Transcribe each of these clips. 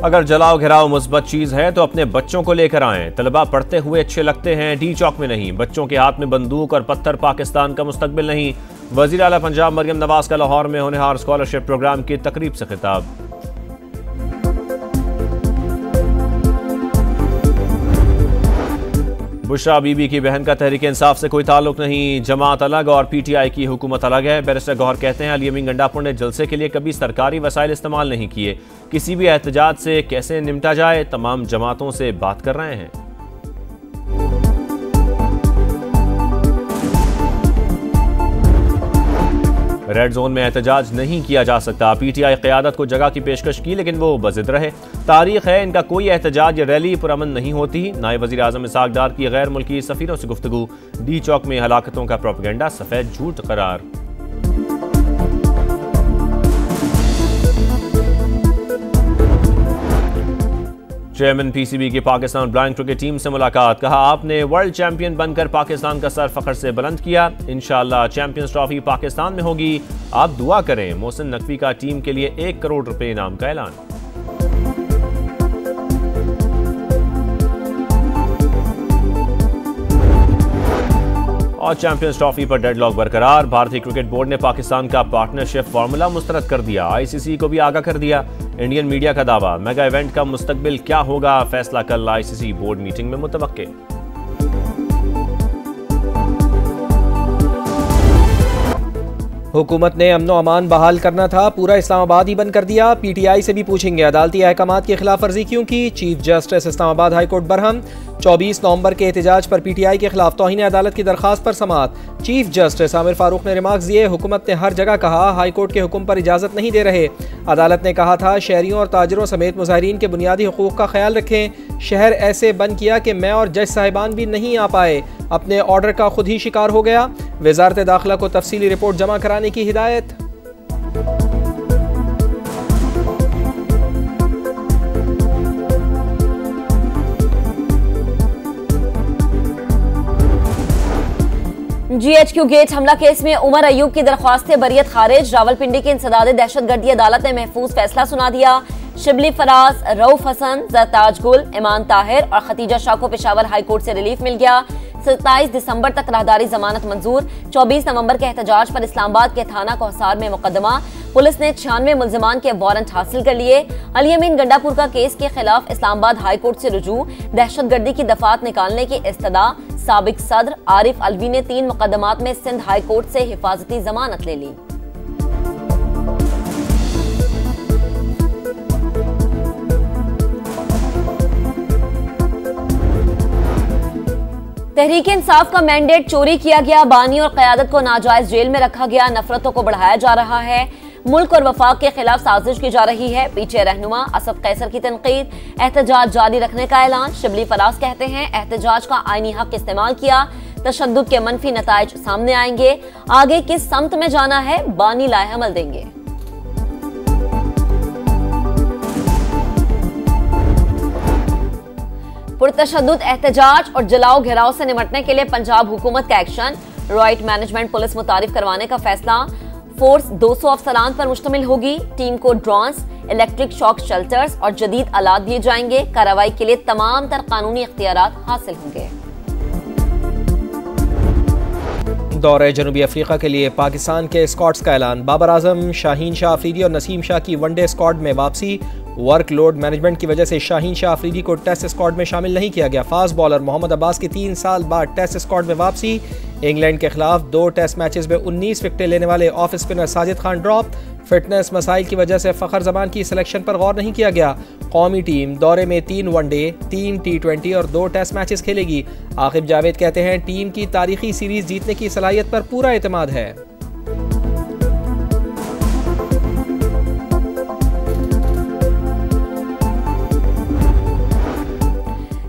अगर जलाओ घिराओ मुस्बत चीज है तो अपने बच्चों को लेकर आएं। तलबा पढ़ते हुए अच्छे लगते हैं, डी चौक में नहीं। बच्चों के हाथ में बंदूक और पत्थर पाकिस्तान का मुस्तकबिल नहीं। वजीर आला पंजाब मरियम नवाज का लाहौर में होनहार स्कॉलरशिप प्रोग्राम की तकरीब से खिताब। बुशरा बीबी की बहन का तहरीक इंसाफ से कोई ताल्लुक नहीं। जमात अलग और पीटीआई की हुकूमत अलग है। बैरिस्टर गौहर कहते हैं अली अमीन गंडापुर ने जलसे के लिए कभी सरकारी वसाइल इस्तेमाल नहीं किए। किसी भी एहतजाज से कैसे निपटा जाए, तमाम जमातों से बात कर रहे हैं। रेड जोन में एहतजाज नहीं किया जा सकता। पीटीआई क़यादत को जगह की पेशकश की लेकिन वो बज़िद रहे। तारीख है इनका कोई एहतजाज या रैली पुरअमन नहीं होती। नायब वज़ीर आज़म इसहाक डार की गैर मुल्की सफ़ीरों से गुफ्तगू। डी चौक में हलाकतों का प्रोपेगेंडा सफ़ेद झूठ करार। चेयरमैन पीसीबी की पाकिस्तान ब्लाइंड क्रिकेट टीम से मुलाकात। कहा आपने वर्ल्ड चैंपियन बनकर पाकिस्तान का सर फख्र से बुलंद किया। इंशाअल्लाह चैंपियंस ट्रॉफी पाकिस्तान में होगी, आप दुआ करें। मोहसिन नकवी का टीम के लिए 1 करोड़ रुपए इनाम का ऐलान। और चैंपियंस ट्रॉफी पर डेडलॉक बरकरार। भारतीय क्रिकेट बोर्ड ने पाकिस्तान का पार्टनरशिप फार्मूला मुस्तरद कर दिया। आईसीसी को भी आगाह कर दिया। इंडियन मीडिया का दावा, मेगा इवेंट का मुस्तकबिल क्या होगा, फैसला कल आईसीसी बोर्ड मीटिंग में मुतवक्के। हुकूमत ने अमनो अमान बहाल करना था, पूरा इस्लामाबाद ही बंद कर दिया। पीटीआई से भी पूछेंगे अदालती अहकामात की खिलाफ वर्जी क्यों की। Chief justice Islamabad high court Barham. 24 नवंबर के एहतजाज पर पीटीआई के खिलाफ तौहीन अदालत की दरखास्त पर समाअत। चीफ जस्टिस आमिर फारूक ने रिमार्क्स दिए, हुकूमत ने हर जगह कहा हाईकोर्ट के हुक्म पर इजाज़त नहीं दे रहे। अदालत ने कहा था शहरियों और ताजरों समेत मुजाहिरीन के बुनियादी हुकूक का ख्याल रखें। शहर ऐसे बंद किया कि मैं और जज साहिबान भी नहीं आ पाए। अपने ऑर्डर का खुद ही शिकार हो गया। वजारत दाखिला को तफसीली रिपोर्ट जमा कराने की हिदायत। जीएचक्यू गेट हमला केस में उमर अयूब की दरख्वास्त बरियत खारिज। रावलपिंडी की इंसदाद दहशतगर्दी अदालत ने महफूज फैसला सुना दिया। शिबली फराज, रऊफ हसन, जरताज गुल, ईमान ताहिर और खतीजा शाह को पेशावर हाईकोर्ट से रिलीफ मिल गया। 27 दिसंबर तक राहदारी जमानत मंजूर। 24 नवंबर के एहतजाज पर इस्लामाबाद के थाना कोहसार में मुकदमा। पुलिस ने 96 मुल्जिमान के वारंट हासिल कर लिए। अली अमीन गंडापुर का केस के खिलाफ इस्लामाबाद हाईकोर्ट से रुजू। दहशतगर्दी की दफात निकालने की इस्तदा। साबिक सदर आरिफ अलवी ने 3 मुकदमात में सिंध हाईकोर्ट से हिफाजती जमानत ले ली। तहरीक इंसाफ का मैंडेट चोरी किया गया। बानी और क़यादत को नाजायज जेल में रखा गया। नफरतों को बढ़ाया जा रहा है। मुल्क और वफाक के खिलाफ साजिश की जा रही है। पीछे रहनुमा असद कैसर की तनकीद। एहतजाज जारी रखने का ऐलान। शिबली फराज कहते हैं एहतजाज का आईनी हक इस्तेमाल किया, तशद्दुद के मनफी नताइज सामने आएंगे। आगे किस समत में जाना है, बानी लाएहमल देंगे। पुरतशद्दुद एहतजाज और जलाओ घेराव से निपटने के लिए पंजाब हुकूमत का एक्शन। रॉयट मैनेजमेंट पुलिस मुतारिफ करवाने का फैसला। फोर्स 200 अफसरान पर मुश्तमिल होगी। टीम को ड्रोन्स, इलेक्ट्रिक शॉक शेल्टर्स और जदीद आलात दिए जाएंगे। कार्रवाई के लिए तमाम तर कानूनी इख्तियारात हासिल होंगे। दौरे जनूबी अफ्रीका के लिए पाकिस्तान के स्क्वाड्स का ऐलान। बाबर आजम, शाहीन शाह अफरीदी और नसीम शाह की वनडे स्क्वाड में वापसी। वर्कलोड मैनेजमेंट की वजह से शाहीन शाह अफरीदी को टेस्ट स्क्वाड में शामिल नहीं किया गया। फास्ट बॉलर मोहम्मद अब्बास की 3 साल बाद टेस्ट स्क्वाड में वापसी। इंग्लैंड के खिलाफ 2 टेस्ट मैचेस में 19 विकेटें लेने वाले off spinner Sajid Khan drop. Fitness मसाइल की वजह से फ़खर जमान की सिलेक्शन पर गौर नहीं किया गया। कौमी टीम दौरे में 3 वनडे, 3 T20 और 2 टेस्ट मैचेस खेलेगी। आकिब जावेद कहते हैं टीम की तारीखी सीरीज जीतने की सलाहियत पर पूरा एतमाद है।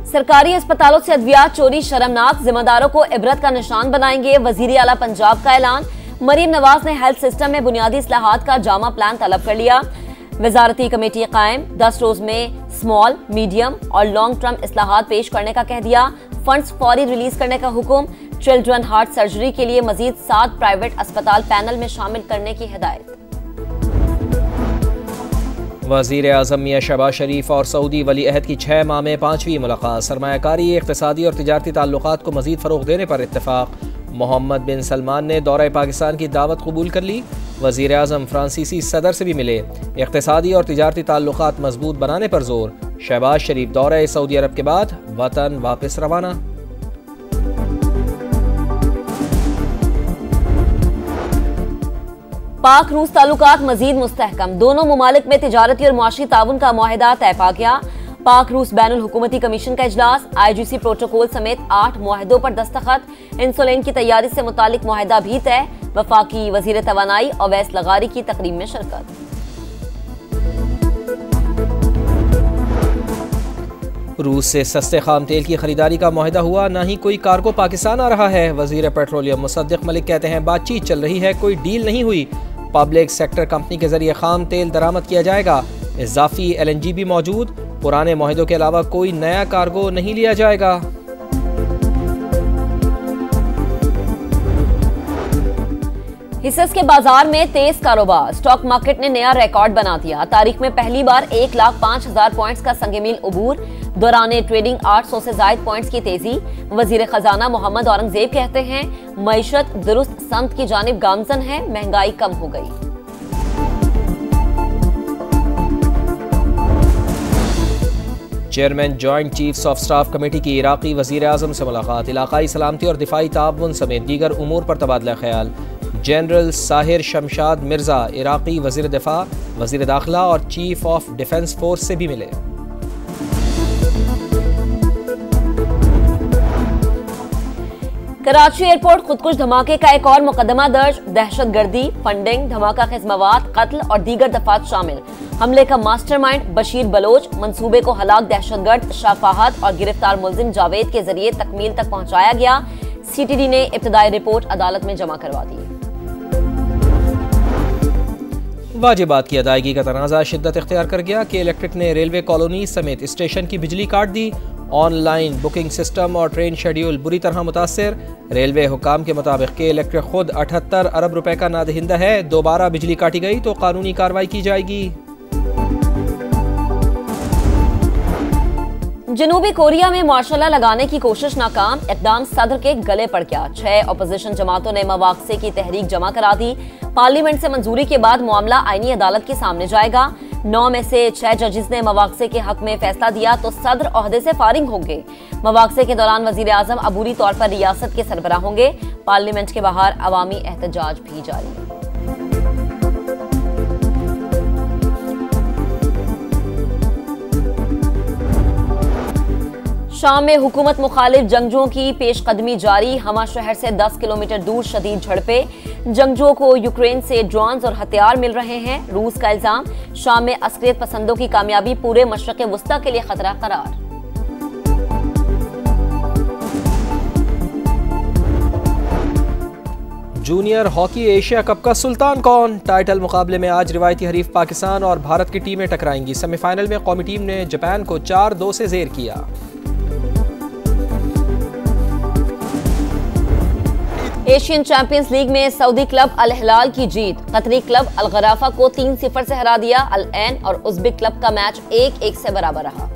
सरकारी अस्पतालों से अद्वियात चोरी शर्मनाक, जिम्मेदारों को इबरत का निशान बनाएंगे। वजीर आला पंजाब का ऐलान। मरीम नवाज ने हेल्थ सिस्टम में बुनियादी इस्लाहात का जामा प्लान तलब कर लिया। वजारती कमेटी कायम। 10 रोज में स्मॉल, मीडियम और लॉन्ग टर्म इस्लाहात पेश करने का कह दिया। फंड्स फौरी रिलीज करने का हुक्म। चिल्ड्रन हार्ट सर्जरी के लिए मजीद 7 प्राइवेट अस्पताल पैनल में शामिल करने की हिदायत। वज़ीर आज़म मियां शहबाज शरीफ और सऊदी वली अहद की 6 माह में 5वीं मुलाकात। सरमायाकारी, इक़्तिसादी और तिजारती ताल्लुकात को मज़ीद फ़रोग़ देने पर इत्तेफाक। मोहम्मद बिन सलमान ने दौरा पाकिस्तान की दावत कबूल कर ली। वज़ीर आज़म फ्रांसीसी सदर से भी मिले। इक़्तिसादी और तिजारती ताल्लुकात मजबूत बनाने पर जोर। शहबाज शरीफ दौरा सऊदी अरब के बाद वतन वापस रवाना। पाक रूस ताल्लुकात मजीद मुस्तहकम। दोनों मुमालिक में तिजारती और मुआशी ताउन का मुआहिदा तय पा गया। पाक रूस बैनुल हुकूमती कमीशन का इजलास, IGC प्रोटोकॉल समेत 8 मुआहिदों पर दस्तखत। इंसुलिन की तैयारी से मुतालिक मुआहिदा भी तय। वफाकी वजीर तवानाई अवैस लगारी की तकरीब में शिरकत। रूस से सस्ते खाम तेल की खरीदारी का मुआहिदा हुआ, ना ही कोई कार्गो पाकिस्तान आ रहा है। वजीर पेट्रोलियम मुसद्दिक मलिक कहते हैं बातचीत चल रही है, कोई डील नहीं हुई। पब्लिक सेक्टर कंपनी के जरिए खाम तेल दरामद किया जाएगा। इजाफी LNG भी मौजूद। पुराने मुआहिदों के अलावा कोई नया कार्गो नहीं लिया जाएगा। हिस्सेस के बाजार में तेज कारोबार। स्टॉक मार्केट ने नया रिकॉर्ड बना दिया। तारीख में पहली बार 1,05,000 पॉइंट्स का संगमील उबूर। दौरान ट्रेडिंग 800 से ज्यादा पॉइंट्स की तेजी। वजीर खजाना मोहम्मद औरंगजेब कहते हैं मईशत दुरुस्त समत की जानिब गामजन है, महंगाई कम हो गई। Chairman joint chiefs of staff committee की इराकी वजीर आज़म से मुलाकात। इलाकाई सलामती और दिफाई ताउन समेत दीगर उमूर पर तबादला ख्याल। जनरल साहिर शमशाद मिर्जा इराकी वजीर दिफा, वजीर दाखिला और चीफ ऑफ डिफेंस फोर्स से भी मिले। कराची एयरपोर्ट खुदकुश धमाके का एक और मुकदमा दर्ज। दहशतगर्दी, फंडिंग, धमाका खेज मवाद, कत्ल और दीगर दफात शामिल। हमले का मास्टरमाइंड बशीर बलोच। मंसूबे को हलाक दहशतगर्द शाह फहद और गिरफ्तार मुलजिम जावेद के जरिए तकमील तक पहुंचाया गया। CTD ने इब्तदाई रिपोर्ट अदालत में जमा करवा दी। वाजिबात की अदायगी का तनाज़ा शिद्दत इख्तियार कर गया कि इलेक्ट्रिक ने रेलवे कॉलोनी समेत स्टेशन की बिजली काट दी। ऑनलाइन बुकिंग सिस्टम और ट्रेन शेड्यूल बुरी तरह मुतासर। रेलवे हुकाम के मुताबिक के इलेक्ट्रिक खुद 78 अरब रुपए का नादहिंदा है। दोबारा बिजली काटी गई तो कानूनी कार्रवाई की जाएगी। जनूबी कोरिया में मार्शल लॉ लगाने की कोशिश नाकाम। इक़दाम सदर के गले पड़ गया। 6 अपोजिशन जमातों ने मवाक़से की तहरीक जमा करा दी। पार्लियामेंट से मंजूरी के बाद मामला आईनी अदालत के सामने जाएगा। 9 में से 6 जजेस ने मवाक़से के हक में फैसला दिया तो सदर ओहदे से फारिग होंगे। मवाक़से के दौरान वज़ीर आज़म अबूरी तौर पर रियासत के सरबराह होंगे। पार्लियामेंट के बाहर अवामी एहतजाज भी जारी है। शाम में हुकूमत मुखालिफ जंगजुओं की पेशकदमी जारी। हमा शहर से 10 किलोमीटर दूर शदीद झड़पें। जंगजुओं को यूक्रेन से ड्रोन्स और हथियार मिल रहे हैं। रूस का इल्जाम। शाम में अस्करियत पसंदों की कामयाबी पूरे मशरक़ वस्ता के लिए खतरा करार। जूनियर हॉकी एशिया कप का सुल्तान कौन? टाइटल मुकाबले में आज रिवायती हरीफ पाकिस्तान और भारत की टीमें टकराएंगी। सेमीफाइनल में कौमी टीम ने जापान को 4-2 से ज़ेर किया। एशियन चैंपियंस लीग में सऊदी क्लब अल हिलाल की जीत। कतरी क्लब अल गराफा को 3-0 से हरा दिया। अल ऐन और उज़्बेक क्लब का मैच 1-1 से बराबर रहा।